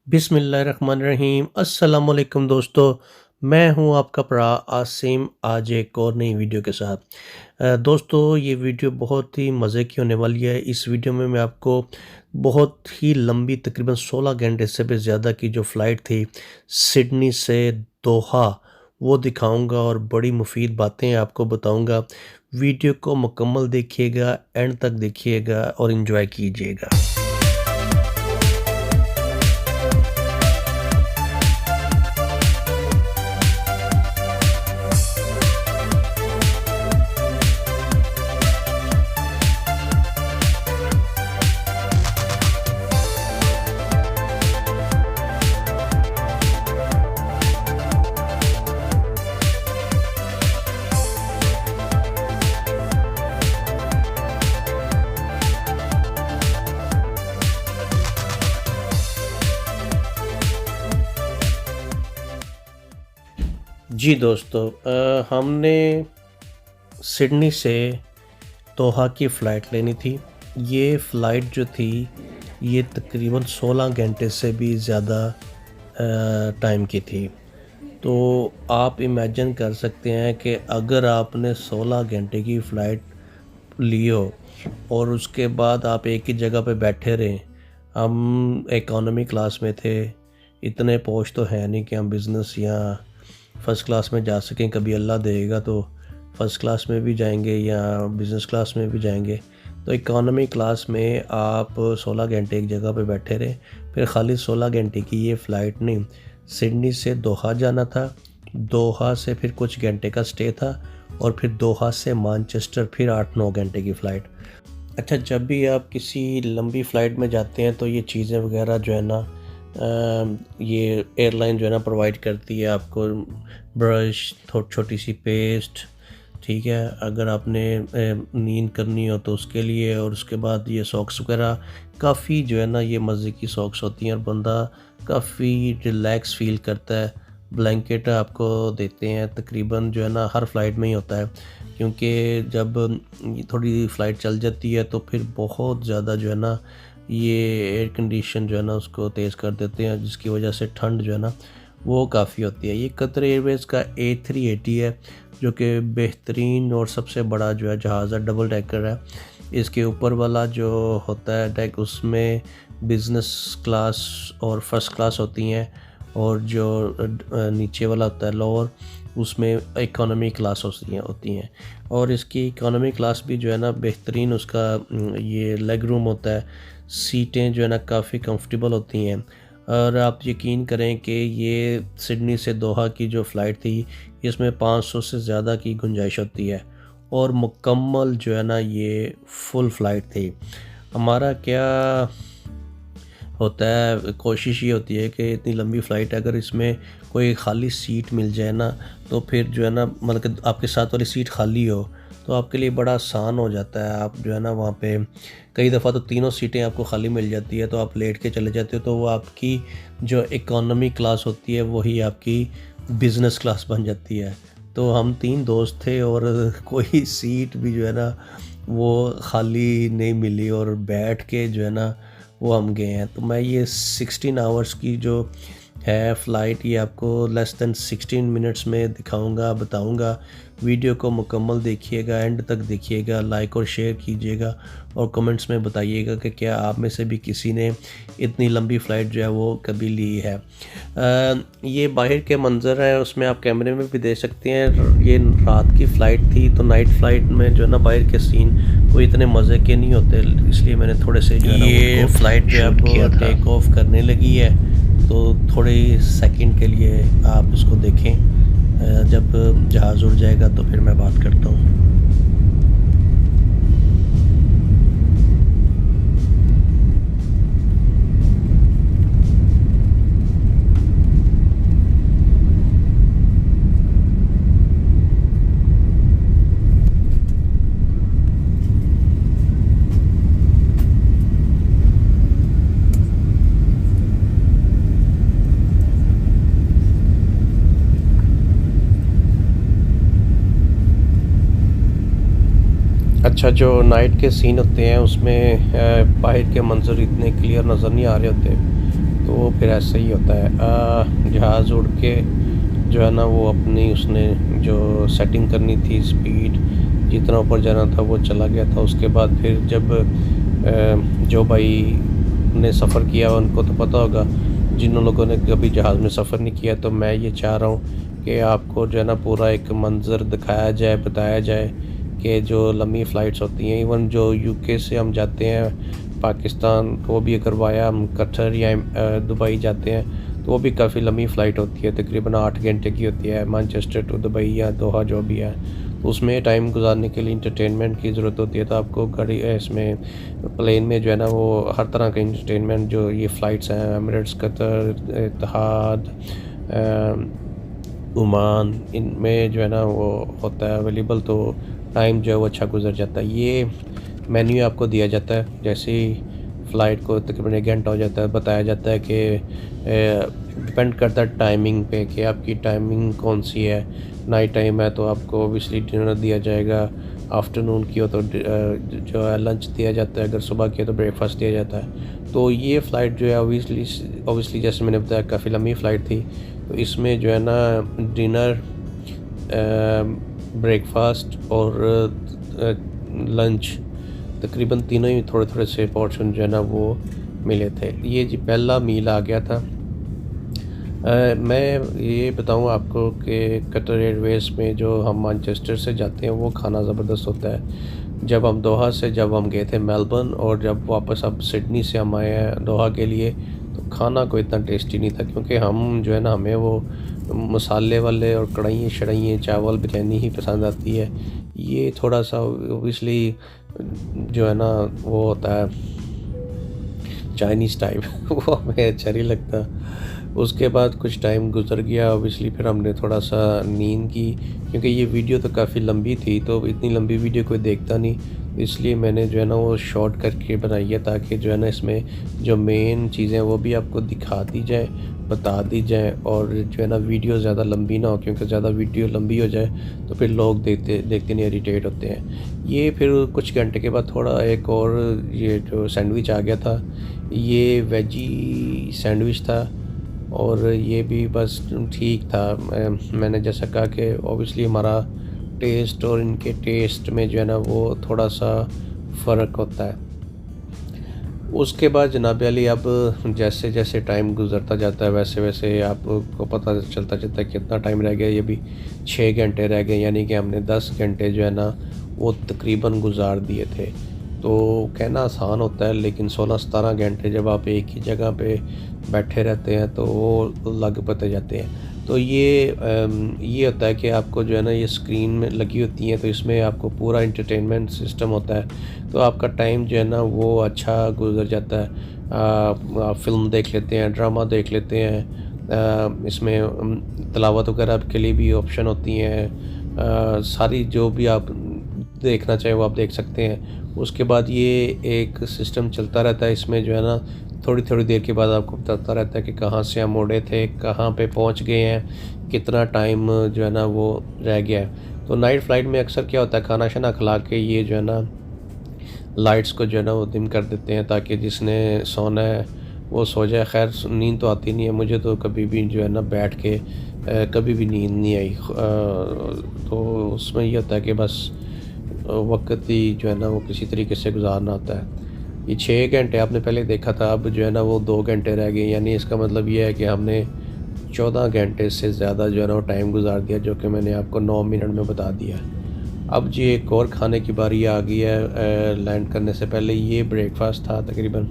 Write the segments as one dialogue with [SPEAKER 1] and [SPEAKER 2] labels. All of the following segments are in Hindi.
[SPEAKER 1] बिस्मिल्लाहिर्रहमानिर्रहीम अस्सलामुअलैकुम दोस्तों। मैं हूं आपका भरा आसिम, आज एक और नई वीडियो के साथ। दोस्तों, ये वीडियो बहुत ही मज़े की होने वाली है। इस वीडियो में मैं आपको बहुत ही लंबी तकरीबन 16 घंटे से भी ज़्यादा की जो फ़्लाइट थी सिडनी से दोहा, वो दिखाऊंगा और बड़ी मुफीद बातें आपको बताऊंगा। वीडियो को मुकम्मल देखिएगा, एंड तक देखिएगा और इन्जॉय कीजिएगा। जी दोस्तों, हमने सिडनी से दोहा की फ़्लाइट लेनी थी। ये फ़्लाइट जो थी, ये तकरीबन 16 घंटे से भी ज़्यादा टाइम की थी। तो आप इमेजिन कर सकते हैं कि अगर आपने 16 घंटे की फ़्लाइट ली हो और उसके बाद आप एक ही जगह पे बैठे रहें। हम इकॉनमी क्लास में थे, इतने पहुँच तो है नहीं कि हम बिज़नेस या फ़र्स्ट क्लास में जा सकें। कभी अल्लाह देगा तो फ़र्स्ट क्लास में भी जाएंगे या बिज़नेस क्लास में भी जाएंगे। तो इकॉनमी क्लास में आप 16 घंटे एक जगह पे बैठे रहे। फिर खाली 16 घंटे की ये फ़्लाइट नहीं, सिडनी से दोहा जाना था, दोहा से फिर कुछ घंटे का स्टे था और फिर दोहा से मैनचेस्टर फिर 8-9 घंटे की फ़्लाइट। अच्छा, जब भी आप किसी लंबी फ़्लाइट में जाते हैं तो ये चीज़ें वगैरह जो है ना, ये एयरलाइन जो है ना प्रोवाइड करती है आपको। ब्रश, छोटी सी पेस्ट, ठीक है, अगर आपने नींद करनी हो तो उसके लिए, और उसके बाद ये सॉक्स वगैरह काफ़ी जो है ना, ये मज़े की सॉक्स होती हैं और बंदा काफ़ी रिलैक्स फ़ील करता है। ब्लैंकेट आपको देते हैं, तकरीबन जो है ना हर फ़्लाइट में ही होता है, क्योंकि जब थोड़ी फ़्लाइट चल जाती है तो फिर बहुत ज़्यादा जो है ना ये एयर कंडीशन जो है ना उसको तेज़ कर देते हैं, जिसकी वजह से ठंड जो है ना वो काफ़ी होती है। ये कतर एयरवेज़ का A380 है, जो कि बेहतरीन और सबसे बड़ा जो है जहाज़ है, डबल डेकर है। इसके ऊपर वाला जो होता है डेक, उसमें बिज़नेस क्लास और फर्स्ट क्लास होती हैं, और जो नीचे वाला होता है लोअर, उसमें इकोनॉमी क्लास होती हैं। और इसकी इकोनॉमी क्लास भी जो है ना बेहतरीन, उसका ये लेग रूम होता है, सीटें जो है ना काफ़ी कंफर्टेबल होती हैं। और आप यकीन करें कि ये सिडनी से दोहा की जो फ़्लाइट थी, इसमें 500 से ज़्यादा की गुंजाइश होती है और मुकम्मल जो है ना ये फुल फ़्लाइट थी। हमारा क्या होता है, कोशिश ये होती है कि इतनी लंबी फ़्लाइट है, अगर इसमें कोई खाली सीट मिल जाए ना, तो फिर जो है ना, मतलब कि आपके साथ वाली सीट खाली हो तो आपके लिए बड़ा आसान हो जाता है। आप जो है ना वहाँ पे कई दफ़ा तो तीनों सीटें आपको खाली मिल जाती है, तो आप लेट के चले जाते हो, तो वो आपकी जो इकॉनमी क्लास होती है वही आपकी बिज़नेस क्लास बन जाती है। तो हम 3 दोस्त थे और कोई सीट भी जो है ना वो खाली नहीं मिली, और बैठ के जो है ना वो हम गए हैं। तो मैं ये 16 आवर्स की जो है फ़्लाइट, ये आपको लेस दैन 16 मिनट्स में दिखाऊंगा, बताऊंगा। वीडियो को मुकम्मल देखिएगा, एंड तक देखिएगा, लाइक और शेयर कीजिएगा और कमेंट्स में बताइएगा कि क्या आप में से भी किसी ने इतनी लंबी फ़्लाइट जो है वो कभी ली है। ये बाहर के मंज़र हैं, उसमें आप कैमरे में भी देख सकते हैं। ये रात की फ़्लाइट थी, तो नाइट फ़्लाइट में जो है ना बाहर के सीन कोई इतने मज़े के नहीं होते, इसलिए मैंने थोड़े से जो है ना ये फ़्लाइट जो है आपको टेक ऑफ करने लगी है, तो थोड़े सेकंड के लिए आप इसको देखें। जब जहाज़ उड़ जाएगा तो फिर मैं बात करता हूँ। अच्छा, जो नाइट के सीन होते हैं उसमें बाहर के मंज़र इतने क्लियर नज़र नहीं आ रहे होते, तो फिर ऐसे ही होता है। जहाज़ उड़ के जो है ना वो अपनी उसने जो सेटिंग करनी थी, स्पीड जितना ऊपर जाना था वो चला गया था। उसके बाद फिर जब जो भाई ने सफ़र किया उनको तो पता होगा, जिन लोगों ने कभी जहाज़ में सफ़र नहीं किया, तो मैं ये चाह रहा हूँ कि आपको जो है ना पूरा एक मंज़र दिखाया जाए, बताया जाए कि जो लंबी फ़्लाइट्स होती हैं, इवन जो यूके से हम जाते हैं पाकिस्तान, तो वो भी अगर वाया हम कतर या दुबई जाते हैं तो वो भी काफ़ी लंबी फ़्लाइट होती है, तकरीबन 8 घंटे की होती है, मैनचेस्टर टू दुबई या दोहा जो भी है। तो उसमें टाइम गुजारने के लिए इंटरटेनमेंट की ज़रूरत होती है, तो आपको गाड़ी इसमें प्लेन में जो है ना वो हर तरह का इंटरटेनमेंट जो ये फ़्लाइट्स हैं, एमिरेट्स, कतर, इत्तेहाद, ओमान, इनमें जो है ना वो होता है अवेलेबल, तो टाइम जो है वो अच्छा गुजर जाता है। ये मेन्यू आपको दिया जाता है जैसे ही फ़्लाइट को तकरीबन 1 घंटा हो जाता है, बताया जाता है कि डिपेंड करता है टाइमिंग पे कि आपकी टाइमिंग कौन सी है। नाइट टाइम है तो आपको ऑब्वियसली डिनर दिया जाएगा, आफ्टरनून की हो तो जो है लंच दिया जाता है, अगर सुबह की हो तो ब्रेकफास्ट दिया जाता है। तो ये फ़्लाइट जो है ऑब्वियसली जैसे मैंने बताया काफ़ी लंबी फ़्लाइट थी, तो इसमें जो है ना डिनर, ब्रेकफास्ट और लंच तकरीबन तीनों ही थोड़े-थोड़े से पोर्शन जो है ना वो मिले थे। ये जी पहला मील आ गया था। मैं ये बताऊँ आपको कि कतर एयरवेज़ में जो हम मैनचेस्टर से जाते हैं वो खाना ज़बरदस्त होता है। जब हम गए थे मेलबर्न, और जब वापस अब सिडनी से हम आए हैं दोहा के लिए, तो खाना कोई इतना टेस्टी नहीं था, क्योंकि हम जो है ना हमें वो मसाले वाले और कढ़ाइयाँ चावल बिरयानी ही पसंद आती है। ये थोड़ा-सा ऑब्वियसली जो है ना वो होता है चाइनीज़ टाइप वो हमें अच्छा नहीं लगता। उसके बाद कुछ टाइम गुज़र गया, ऑब्वियसली फिर हमने थोड़ा-सा नींद की, क्योंकि ये वीडियो तो काफ़ी लंबी थी, तो इतनी लंबी वीडियो कोई देखता नहीं, इसलिए मैंने जो है ना वो शॉर्ट करके बनाई है, ताकि जो है ना इसमें जो मेन चीज़ें वो भी आपको दिखा दी जाए, बता दी जाए, और जो है ना वीडियो ज़्यादा लंबी ना हो, क्योंकि ज़्यादा वीडियो लंबी हो जाए तो फिर लोग देखते देखते नहीं इरिटेट होते हैं। ये फिर कुछ घंटे के बाद थोड़ा एक और ये जो सैंडविच आ गया था, ये वेजी सैंडविच था, और ये भी बस ठीक था। मैंने जैसा कहा कि ऑब्वियसली हमारा टेस्ट और इनके टेस्ट में जो है ना वो थोड़ा-सा फ़र्क होता है। उसके बाद जनाब अली, अब जैसे-जैसे टाइम गुज़रता जाता है वैसे-वैसे आपको पता चलता है कितना टाइम रह गया। ये भी 6 घंटे रह गए, यानी कि हमने 10 घंटे जो है ना वो तकरीबन गुज़ार दिए थे। तो कहना आसान होता है, लेकिन 16-17 घंटे जब आप एक ही जगह पे बैठे रहते हैं तो वो लग पते जाते हैं। तो ये होता है कि आपको जो है ना ये स्क्रीन में लगी होती हैं, तो इसमें आपको पूरा एंटरटेनमेंट सिस्टम होता है, तो आपका टाइम जो है ना वो अच्छा गुज़र जाता है। आप फ़िल्म देख लेते हैं, ड्रामा देख लेते हैं, इसमें तिलावत वगैरह के लिए भी ऑप्शन होती हैं। सारी जो भी आप देखना चाहें वो आप देख सकते हैं। उसके बाद ये एक सिस्टम चलता रहता है, इसमें जो है ना थोड़ी-थोड़ी देर के बाद आपको बताता रहता है कि कहाँ से हम मुड़े थे, कहाँ पे पहुँच गए हैं, कितना टाइम जो है ना वो रह गया है। तो नाइट फ़्लाइट में अक्सर क्या होता है, खाना-शाना खिला के ये जो है ना लाइट्स को जो है ना वो डिम कर देते हैं, ताकि जिसने सोना है वो सो जाए। ख़ैर नींद तो आती नहीं है मुझे, तो कभी भी जो है ना बैठ के कभी भी नींद नहीं आई। तो उसमें ये होता है कि बस वक़्त ही जो है ना वो किसी तरीके से गुज़ारना होता है। ये 6 घंटे आपने पहले देखा था, अब जो है ना वो 2 घंटे रह गए, यानी इसका मतलब ये है कि हमने 14 घंटे से ज़्यादा जो है ना वो टाइम गुज़ार दिया, जो कि मैंने आपको 9 मिनट में बता दिया। अब जी एक और खाने की बारी आ गई है। लैंड करने से पहले ये ब्रेकफ़ास्ट था तकरीबन।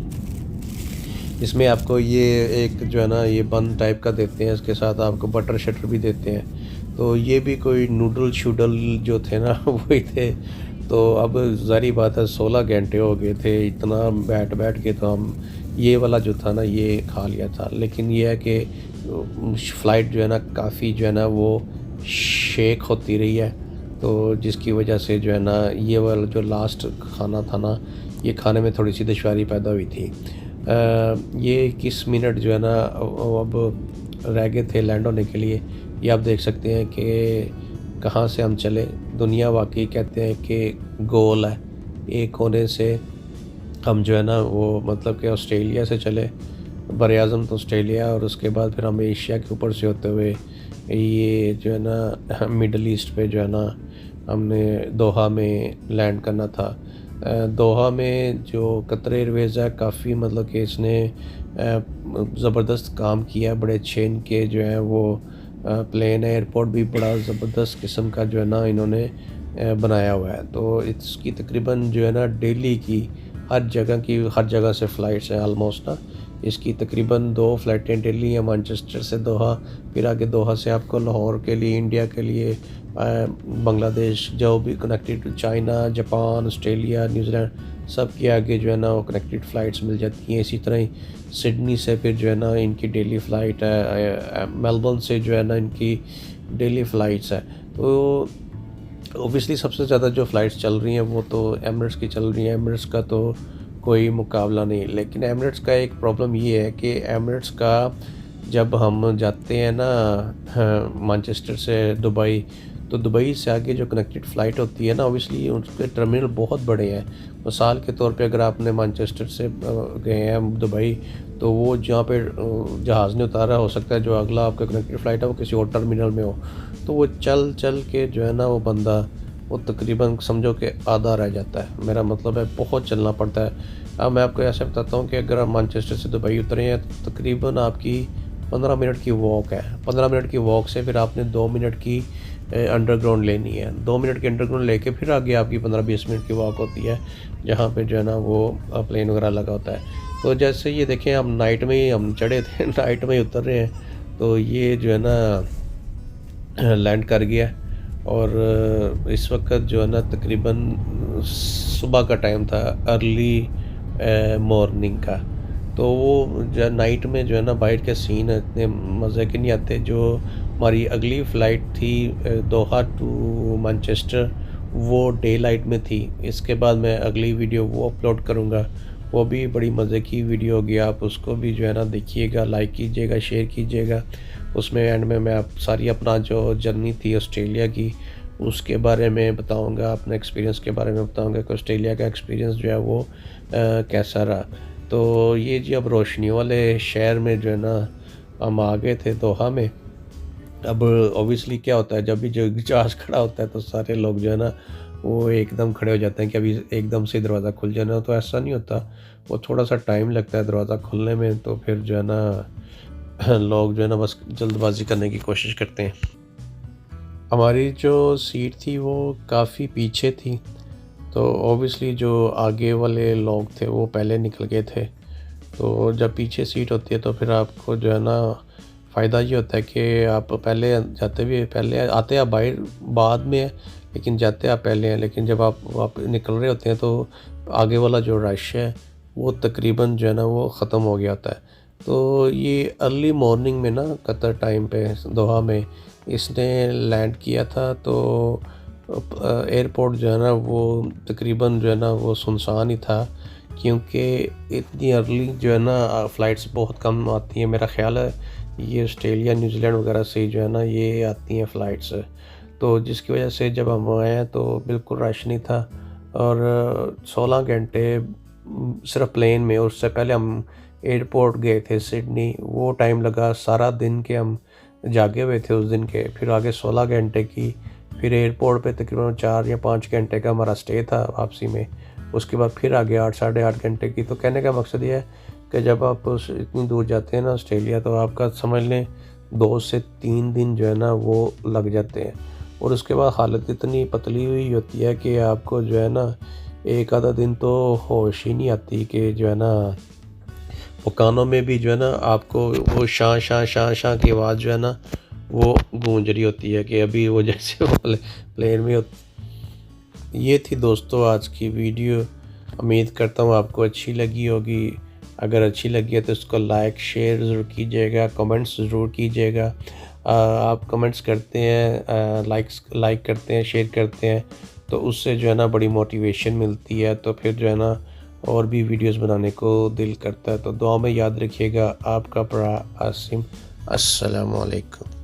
[SPEAKER 1] इसमें आपको ये एक जो है ना ये बन टाइप का देते हैं, इसके साथ आपको बटर शटर भी देते हैं। तो ये भी कोई नूडल शूडल जो थे ना वही थे। तो अब ज़ाहिर बात है 16 घंटे हो गए थे, इतना बैठ के तो हम ये वाला जो था ना ये खा लिया था। लेकिन ये है कि फ़्लाइट जो है ना काफ़ी जो है ना वो शेक होती रही है, तो जिसकी वजह से जो है ना ये वाला जो लास्ट खाना था ना, ये खाने में थोड़ी सी दुश्वारी पैदा हुई थी। ये 21 मिनट जो है ना अब रह गए थे लैंड होने के लिए। ये आप देख सकते हैं कि कहाँ से हम चले। दुनिया वाकई कहते हैं कि गोल है, एक कोने से हम जो है ना वो मतलब कि ऑस्ट्रेलिया से चले, बर-ए-आज़म तो ऑस्ट्रेलिया, और उसके बाद फिर हमें एशिया के ऊपर से होते हुए ये जो है ना मिडल ईस्ट पे जो है ना हमने दोहा में लैंड करना था। दोहा में जो कतर एयरवेज़ है काफ़ी मतलब कि इसने ज़बरदस्त काम किया, बड़े अच्छे इनके जो है वो प्लेन एयरपोर्ट भी बड़ा ज़बरदस्त किस्म का जो है ना इन्होंने बनाया हुआ है। तो इसकी तकरीबन जो है ना डेली की हर जगह से फ़्लाइट्स हैं ऑलमोस्ट ना। इसकी तकरीबन 2 फ़्लाइटें डेली हैं, मैनचेस्टर से दोहा, फिर आगे दोहा से आपको लाहौर के लिए, इंडिया के लिए, बांग्लादेश जो भी connected to China, Japan, Australia, New Zealand, सब के आगे जो है ना वो कनेक्टेड फ़्लाइट्स मिल जाती हैं। इसी तरह ही सिडनी से फिर जो है ना इनकी डेली फ़्लाइट है, मेलबर्न से जो है ना इनकी डेली फ़्लाइट्स है। तो ओबियसली सबसे ज़्यादा जो फ़्लाइट्स चल रही हैं वो तो एमिरेट्स की चल रही हैं। एमिरेट्स का तो कोई मुकाबला नहीं, लेकिन एमिरेट्स का एक प्रॉब्लम ये है कि एमिरेट्स का जब हम जाते हैं ना मैनचेस्टर से दुबई, तो दुबई से आगे जो कनेक्टेड फ़्लाइट होती है ना, ऑब्वियसली उसके टर्मिनल बहुत बड़े हैं। मिसाल के तौर पे अगर आपने मैनचेस्टर से गए हैं दुबई, तो वो जहाँ पे जहाज़ ने उतारा, हो सकता है जो अगला आपका कनेक्टेड फ़्लाइट है वो किसी और टर्मिनल में हो, तो वो चल चल के जो है ना वो बंदा वो तकरीबन समझो कि आधा रह जाता है। मेरा मतलब है बहुत चलना पड़ता है। अब मैं आपको ऐसे बताता हूँ कि अगर आप मैनचेस्टर से दुबई उतरे हैं तो तकरीबन आपकी 15 मिनट की वॉक है। 15 मिनट की वॉक से फिर आपने 2 मिनट की अंडरग्राउंड लेनी है। 2 मिनट की अंडरग्राउंड लेके फिर आगे आपकी 15-20 मिनट की वॉक होती है, जहाँ पे जो है ना वो प्लेन वगैरह लगा होता है। तो जैसे ये देखें, हम नाइट में ही हम चढ़े थे नाइट में ही उतर रहे हैं, तो ये जो है ना लैंड कर गया। और इस वक्त जो है ना तकरीबन सुबह का टाइम था, अर्ली मॉर्निंग का। तो वो जो नाइट में जो है ना बाहर के सीन इतने मज़े के नहीं आते। जो हमारी अगली फ़्लाइट थी दोहा टू मैनचेस्टर, वो डे लाइट में थी। इसके बाद मैं अगली वीडियो वो अपलोड करूँगा, वो भी बड़ी मज़े की वीडियो होगी। आप उसको भी जो है ना देखिएगा, लाइक कीजिएगा, शेयर कीजिएगा। उसमें एंड में मैं आप सारी अपना जो जर्नी थी ऑस्ट्रेलिया की उसके बारे में बताऊंगा, अपने एक्सपीरियंस के बारे में बताऊंगा कि ऑस्ट्रेलिया का एक्सपीरियंस जो है वो कैसा रहा। तो ये जी अब रोशनी वाले शहर में जो है ना हम आ गए थे दोहा में। अब ऑब्वियसली क्या होता है, जब भी जो जहाज़ खड़ा होता है तो सारे लोग जो है ना वो एकदम खड़े हो जाते हैं कि अभी एकदम से दरवाज़ा खुल जाना। तो ऐसा नहीं होता, वो थोड़ा सा टाइम लगता है दरवाज़ा खुलने में। तो फिर जो है ना लोग जो है ना बस जल्दबाजी करने की कोशिश करते हैं। हमारी जो सीट थी वो काफ़ी पीछे थी, तो ऑब्वियसली जो आगे वाले लोग थे वो पहले निकल गए थे। तो जब पीछे सीट होती है तो फिर आपको जो है ना फ़ायदा ये होता है कि आप पहले जाते भी पहले आते आप बाहर बाद में है, लेकिन जाते आप पहले हैं। लेकिन जब आप निकल रहे होते हैं तो आगे वाला जो रश है वो तकरीबन जो है ना वो ख़त्म हो गया होता है। तो ये अर्ली मॉर्निंग में ना कतर टाइम पे दोहा में इसने लैंड किया था। तो एयरपोर्ट जो है ना वो तकरीबन जो है ना वो सुनसान ही था, क्योंकि इतनी अर्ली जो है ना फ़्लाइट्स बहुत कम आती हैं। मेरा ख़्याल है ये ऑस्ट्रेलिया, न्यूजीलैंड वगैरह से जो है ना ये आती हैं फ़्लाइट्स। तो जिसकी वजह से जब हम आए हैं तो बिल्कुल रश नहीं था। और 16 घंटे सिर्फ प्लेन में, उससे पहले हम एयरपोर्ट गए थे सिडनी, वो टाइम लगा सारा दिन के हम जागे हुए थे उस दिन के। फिर आगे 16 घंटे की, फिर एयरपोर्ट पे तकरीबन 4 या 5 घंटे का हमारा स्टे था वापसी में। उसके बाद फिर आगे 8 साढ़े 8 घंटे की। तो कहने का मकसद ये है कि जब आप इतनी दूर जाते हैं ना ऑस्ट्रेलिया, तो आपका समझ लें 2 से 3 दिन जो है ना वो लग जाते हैं। और उसके बाद हालत इतनी पतली हुई होती है कि आपको जो है ना एक आधा दिन तो होश ही नहीं आती कि जो है ना वो कानों में भी जो है ना आपको वो शां शां शां शां की आवाज़ जो है ना वो गूंज रही होती है कि अभी वो जैसे वो प्लेन में ये थी दोस्तों आज की वीडियो। उम्मीद करता हूँ आपको अच्छी लगी होगी। अगर अच्छी लगी है तो इसको लाइक शेयर ज़रूर कीजिएगा, कमेंट्स ज़रूर कीजिएगा। आप कमेंट्स करते हैं, लाइक करते हैं, शेयर करते हैं, तो उससे जो है ना बड़ी मोटिवेशन मिलती है। तो फिर जो है ना और भी वीडियोस बनाने को दिल करता है। तो दुआ में याद रखिएगा। आपका बड़ा आसिम। अस्सलामु अलैकुम।